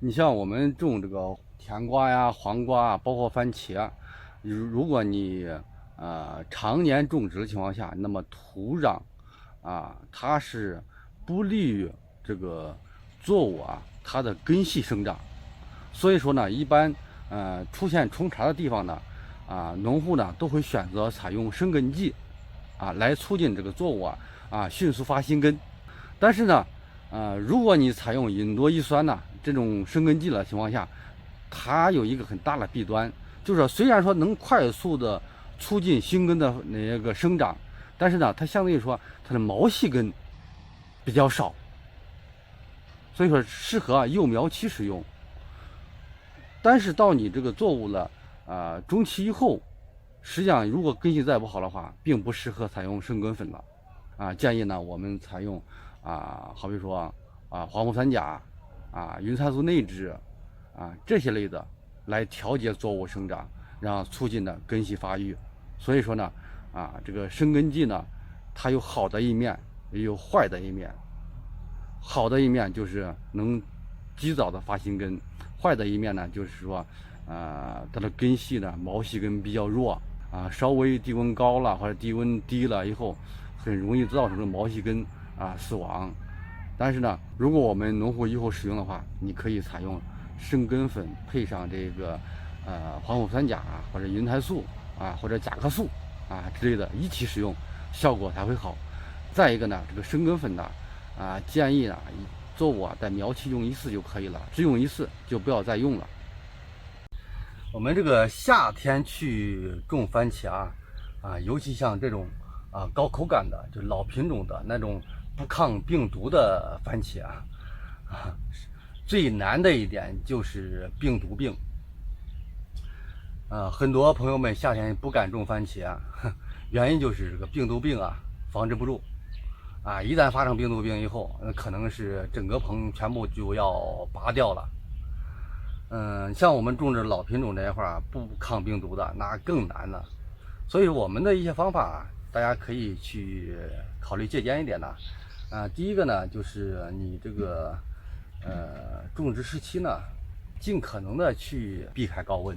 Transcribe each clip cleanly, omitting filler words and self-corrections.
你像我们种这个甜瓜呀、黄瓜啊，包括番茄，如果你常年种植的情况下，那么土壤它是不利于这个作物它的根系生长。所以说呢，一般出现虫茬的地方呢，农户呢都会选择采用生根剂来促进这个作物迅速发新根。但是呢，如果你采用吲哚乙酸这种生根剂的情况下，它有一个很大的弊端，就是说虽然说能快速的促进新根的那个生长，但是呢，它相对于说它的毛细根比较少，所以说适合幼苗期使用。但是到你这个作物的中期以后，实际上如果根系再不好的话，并不适合采用生根粉了建议呢我们采用好比说黄木三钾云参素内酯这些类的来调节作物生长，让促进的根系发育。所以说呢这个生根剂呢，它有好的一面，也有坏的一面。好的一面就是能及早的发新根，坏的一面呢就是说它的根系呢毛细根比较弱稍微低温高了或者低温低了以后，很容易造成这毛细根死亡。但是呢，如果我们农户以后使用的话，你可以采用生根粉配上这个黄木三钾或者云台素或者甲壳素之类的一起使用，效果才会好。再一个呢，这个生根粉呢建议作物在苗期用一次就可以了，只用一次就不要再用了。我们这个夏天去种番茄尤其像这种高口感的，就老品种的那种不抗病毒的番茄最难的一点就是病毒病很多朋友们夏天不敢种番茄原因就是这个病毒病防治不住一旦发生病毒病以后，可能是整个棚全部就要拔掉了。像我们种植老品种这一块不抗病毒的那更难了。所以我们的一些方法大家可以去考虑借鉴一点第一个呢，就是你这个种植时期呢，尽可能的去避开高温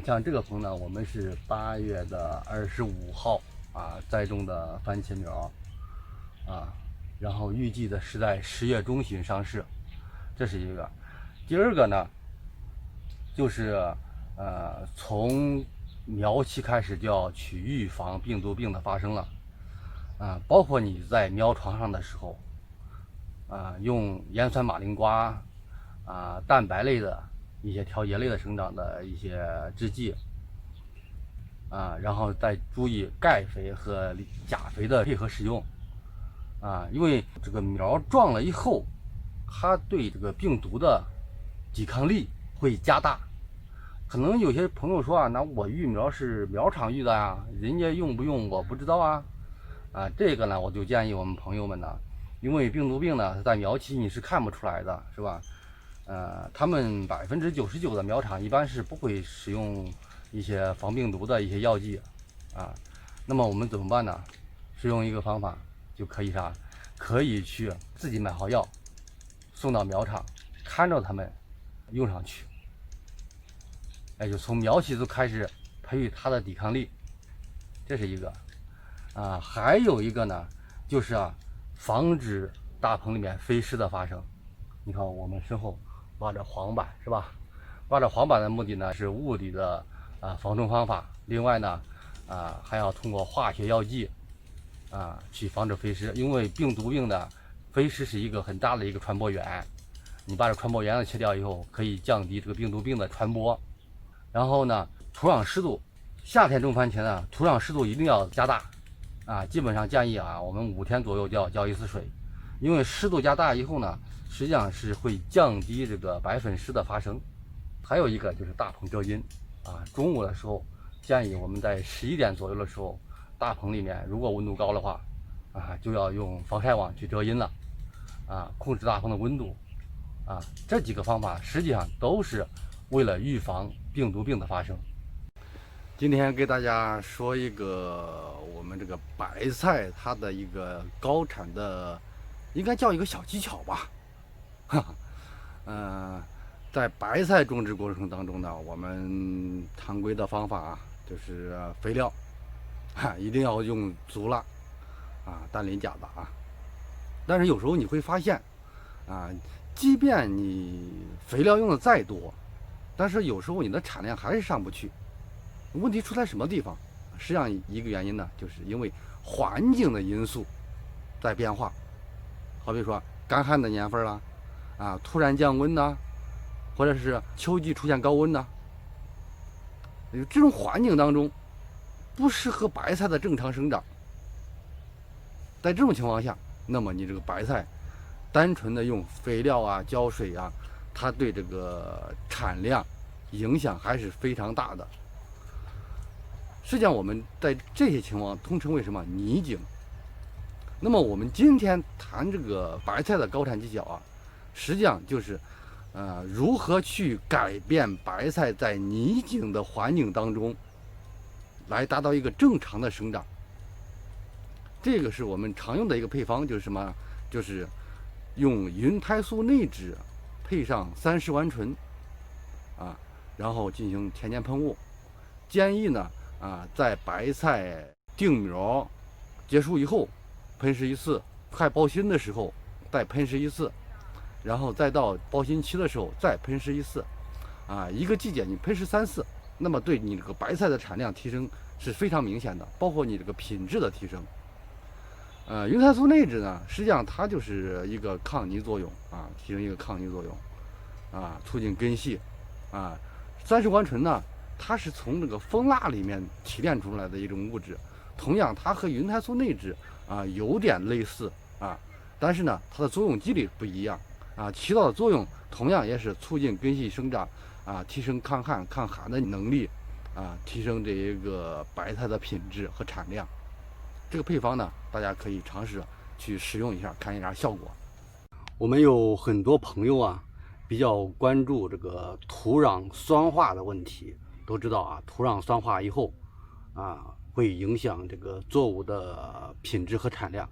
像这个棚呢，我们是8月25号栽种的番茄苗然后预计的是在10月中旬上市，这是一个。第二个呢，就是从苗期开始就要去预防病毒病的发生了包括你在苗床上的时候用盐酸马铃瓜蛋白类的一些调节类的生长的一些制剂然后再注意钙肥和钾肥的配合使用因为这个苗壮了以后，它对这个病毒的抵抗力会加大。可能有些朋友说那我育苗是苗场育的人家用不用我不知道这个呢我就建议我们朋友们呢，因为病毒病呢在苗期你是看不出来的，是吧？他们99%的苗场一般是不会使用一些防病毒的一些药剂那么我们怎么办呢？是用一个方法就可以可以去自己买好药，送到苗场，看着他们用上去，就从苗期就开始培育它的抵抗力，这是一个还有一个呢，就是防止大棚里面飞虱的发生。你看我们身后挖着黄板是吧？挖着黄板的目的呢是物理的防虫方法，另外呢还要通过化学药剂去防止飞虱，因为病毒病的飞虱是一个很大的一个传播源，你把这传播源切掉以后，可以降低这个病毒病的传播。然后呢，土壤湿度，夏天种番茄呢，土壤湿度一定要加大基本上建议我们5天左右就要浇一次水，因为湿度加大以后呢，实际上是会降低这个白粉虱的发生。还有一个就是大棚遮阴中午的时候建议我们在11点左右的时候，大棚里面如果温度高的话就要用防晒网去遮阴了控制大棚的温度这几个方法实际上都是为了预防病毒病的发生。今天给大家说一个我们这个白菜它的一个高产的，应该叫一个小技巧吧。在在白菜种植过程当中呢，我们常规的方法就是肥料一定要用足了氮磷钾的但是有时候你会发现即便你肥料用的再多，但是有时候你的产量还是上不去。问题出在什么地方？实际上一个原因呢，就是因为环境的因素在变化。好比说干旱的年份啦，突然降温呐，或者是秋季出现高温呐，这种环境当中不适合白菜的正常生长。在这种情况下，那么你这个白菜单纯的用肥料浇水它对这个产量影响还是非常大的。实际上我们在这些情况通称为什么泥井。那么我们今天谈这个白菜的高产技巧实际上就是如何去改变白菜在泥井的环境当中来达到一个正常的生长。这个是我们常用的一个配方，就是什么？就是用云胎素内酯配上30烷醇然后进行田间喷雾。建议呢在白菜定苗结束以后喷施一次，快包心的时候再喷施一次，然后再到包心期的时候再喷施一次一个季节你喷施3次，那么对你这个白菜的产量提升是非常明显的，包括你这个品质的提升。云胎素内酯呢，实际上它就是一个抗泥作用提升一个抗泥作用促进根系30烷醇呢，它是从这个蜂蜡里面提炼出来的一种物质，同样它和云胎素内酯有点类似但是呢它的作用机理不一样起到的作用同样也是促进根系生长提升抗旱抗寒的能力提升这一个白菜的品质和产量。这个配方呢，大家可以尝试去使用一下，看一下效果。我们有很多朋友比较关注这个土壤酸化的问题，都知道土壤酸化以后会影响这个作物的品质和产量，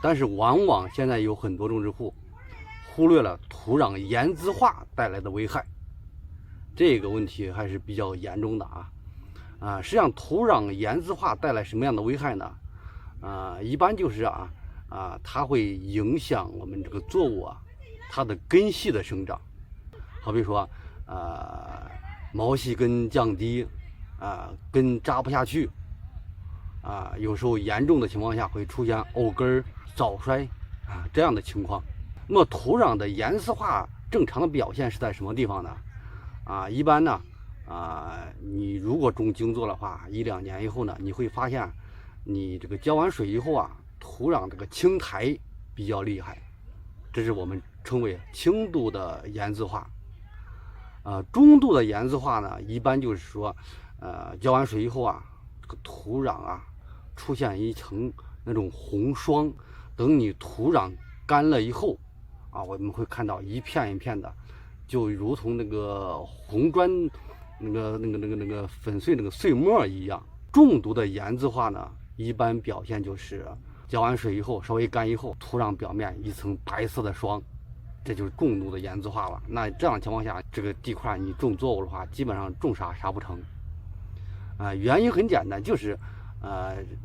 但是往往现在有很多种植户忽略了土壤盐渍化带来的危害，这个问题还是比较严重的实际上土壤盐渍化带来什么样的危害呢？一般就是它会影响我们这个作物它的根系的生长。好比说毛细根降低根扎不下去有时候严重的情况下会出现沤根早衰这样的情况。那么土壤的盐渍化正常的表现是在什么地方呢？一般呢你如果种精做的话，1-2年以后呢，你会发现你这个浇完水以后土壤这个青苔比较厉害，这是我们称为轻度的盐渍化。中度的盐渍化呢，一般就是说浇完水以后这个土壤出现一层那种红霜，等你土壤干了以后我们会看到一片一片的，就如同那个红砖那个粉碎那个碎末一样。重度的盐渍化呢，一般表现就是浇完水以后稍微干以后，土壤表面一层白色的霜，这就是重度的盐渍化了。那这样情况下，这个地块你种作物的话，基本上种啥不成。原因很简单，就是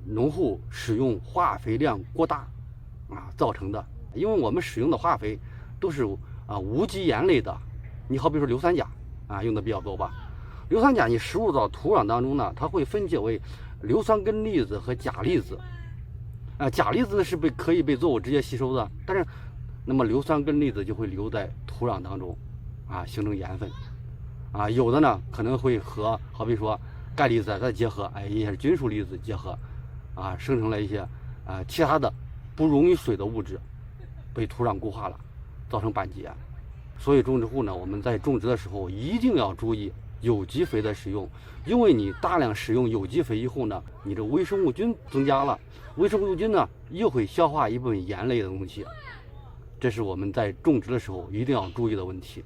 农户使用化肥量过大造成的。因为我们使用的化肥都是无机盐类的，你好比说硫酸钾用的比较多吧。硫酸钾你输入到土壤当中呢，它会分解为硫酸根粒子和钾离子。钾离子是可以被作物直接吸收的，但是那么硫酸根粒子就会留在土壤当中形成盐分有的呢可能会和好比说钙离子再结合一些菌属离子结合生成了一些其他的不溶于水的物质，被土壤固化了，造成板结。所以种植户呢，我们在种植的时候一定要注意有机肥的使用，因为你大量使用有机肥以后呢，你这微生物菌增加了，微生物菌呢又会消化一部分盐类的东西，这是我们在种植的时候一定要注意的问题。